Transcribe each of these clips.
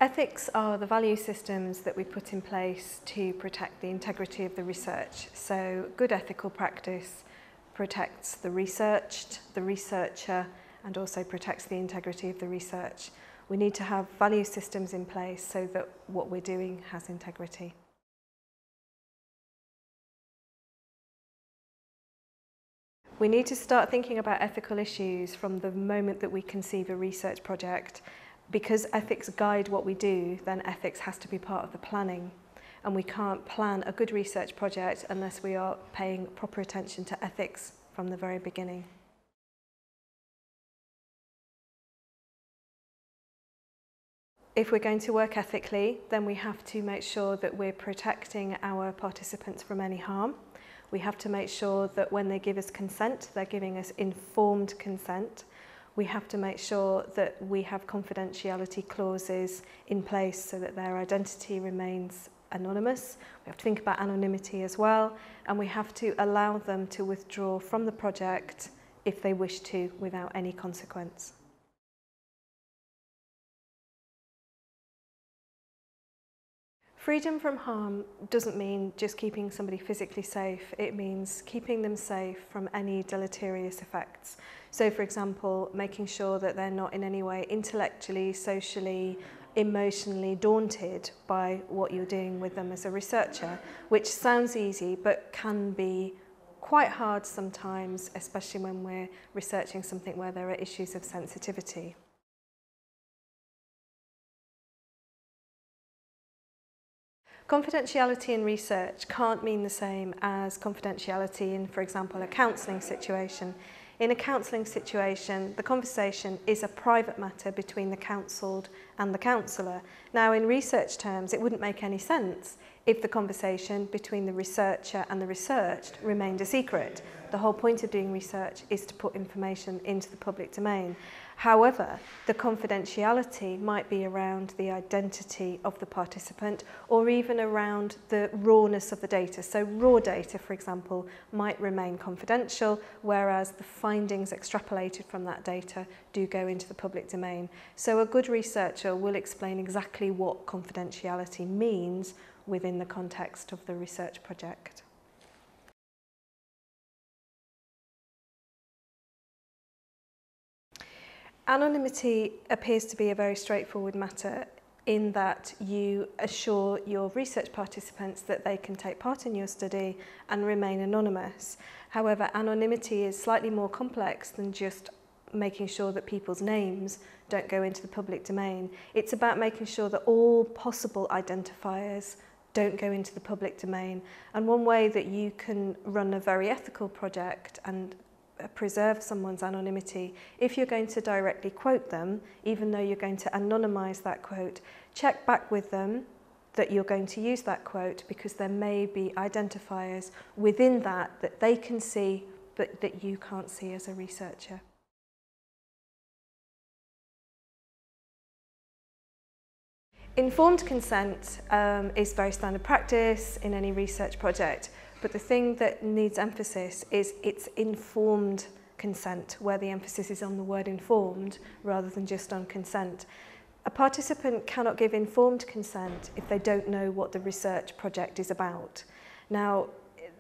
Ethics are the value systems that we put in place to protect the integrity of the research. So good ethical practice protects the researched, the researcher, and also protects the integrity of the research. We need to have value systems in place so that what we're doing has integrity. We need to start thinking about ethical issues from the moment that we conceive a research project. Because ethics guide what we do, then ethics has to be part of the planning. And we can't plan a good research project unless we are paying proper attention to ethics from the very beginning. If we're going to work ethically, then we have to make sure that we're protecting our participants from any harm. We have to make sure that when they give us consent, they're giving us informed consent. We have to make sure that we have confidentiality clauses in place so that their identity remains anonymous. We have to think about anonymity as well, and we have to allow them to withdraw from the project if they wish to without any consequence. Freedom from harm doesn't mean just keeping somebody physically safe, it means keeping them safe from any deleterious effects. So for example, making sure that they're not in any way intellectually, socially, emotionally daunted by what you're doing with them as a researcher, which sounds easy but can be quite hard sometimes, especially when we're researching something where there are issues of sensitivity. Confidentiality in research can't mean the same as confidentiality in, for example, a counselling situation. In a counselling situation, the conversation is a private matter between the counselled and the counsellor. Now, in research terms, it wouldn't make any sense if the conversation between the researcher and the researched remained a secret. The whole point of doing research is to put information into the public domain. However, the confidentiality might be around the identity of the participant or even around the rawness of the data. So raw data, for example, might remain confidential, whereas the findings extrapolated from that data do go into the public domain. So a good researcher will explain exactly what confidentiality means within the context of the research project. Anonymity appears to be a very straightforward matter in that you assure your research participants that they can take part in your study and remain anonymous. However, anonymity is slightly more complex than just making sure that people's names don't go into the public domain. It's about making sure that all possible identifiers don't go into the public domain. And one way that you can run a very ethical project and preserve someone's anonymity, if you're going to directly quote them, even though you're going to anonymize that quote, check back with them that you're going to use that quote, because there may be identifiers within that that they can see but that you can't see as a researcher. Informed consent is very standard practice in any research project. But the thing that needs emphasis is it's informed consent, where the emphasis is on the word informed rather than just on consent. A participant cannot give informed consent if they don't know what the research project is about. Now,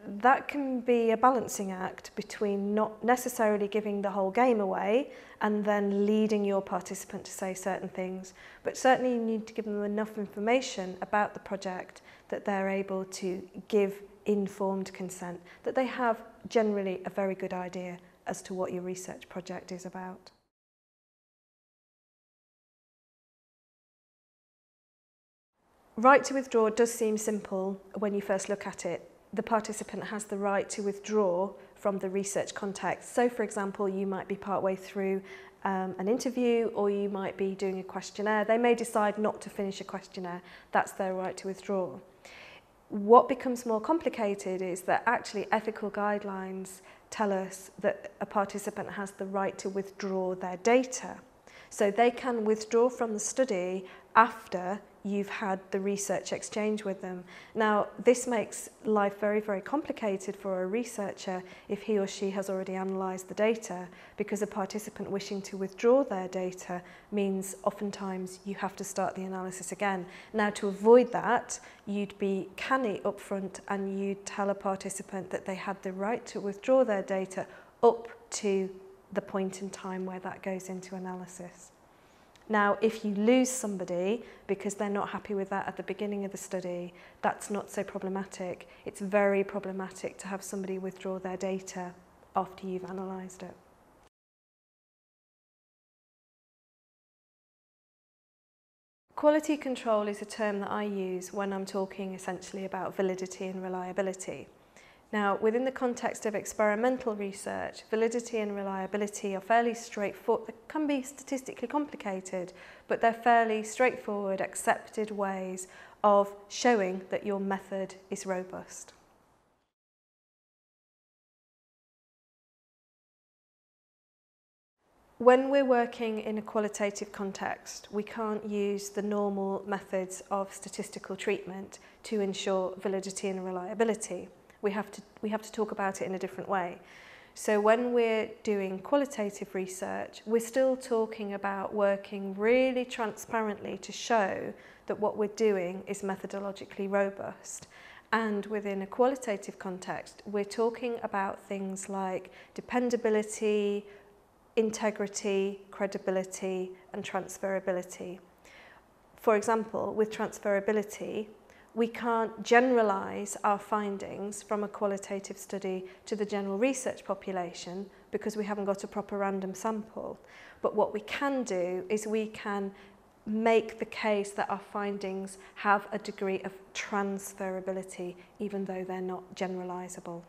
that can be a balancing act between not necessarily giving the whole game away and then leading your participant to say certain things, but certainly you need to give them enough information about the project that they're able to give informed consent, that they have generally a very good idea as to what your research project is about. Right to withdraw does seem simple when you first look at it. The participant has the right to withdraw from the research context. So for example, you might be partway through an interview, or you might be doing a questionnaire. They may decide not to finish a questionnaire. That's their right to withdraw. What becomes more complicated is that actually ethical guidelines tell us that a participant has the right to withdraw their data. So they can withdraw from the study after you've had the research exchange with them. Now, this makes life very, very complicated for a researcher if he or she has already analysed the data, because a participant wishing to withdraw their data means oftentimes you have to start the analysis again. Now, to avoid that, you'd be canny upfront and you'd tell a participant that they had the right to withdraw their data up to the point in time where that goes into analysis. Now, if you lose somebody because they're not happy with that at the beginning of the study, that's not so problematic. It's very problematic to have somebody withdraw their data after you've analysed it. Quality control is a term that I use when I'm talking essentially about validity and reliability. Now, within the context of experimental research, validity and reliability are fairly straightforward. They can be statistically complicated, but they're fairly straightforward, accepted ways of showing that your method is robust. When we're working in a qualitative context, we can't use the normal methods of statistical treatment to ensure validity and reliability. We have to talk about it in a different way. So when we're doing qualitative research, we're still talking about working really transparently to show that what we're doing is methodologically robust. And within a qualitative context, we're talking about things like dependability, integrity, credibility, and transferability. For example, with transferability, we can't generalise our findings from a qualitative study to the general research population because we haven't got a proper random sample. But what we can do is we can make the case that our findings have a degree of transferability, even though they're not generalisable.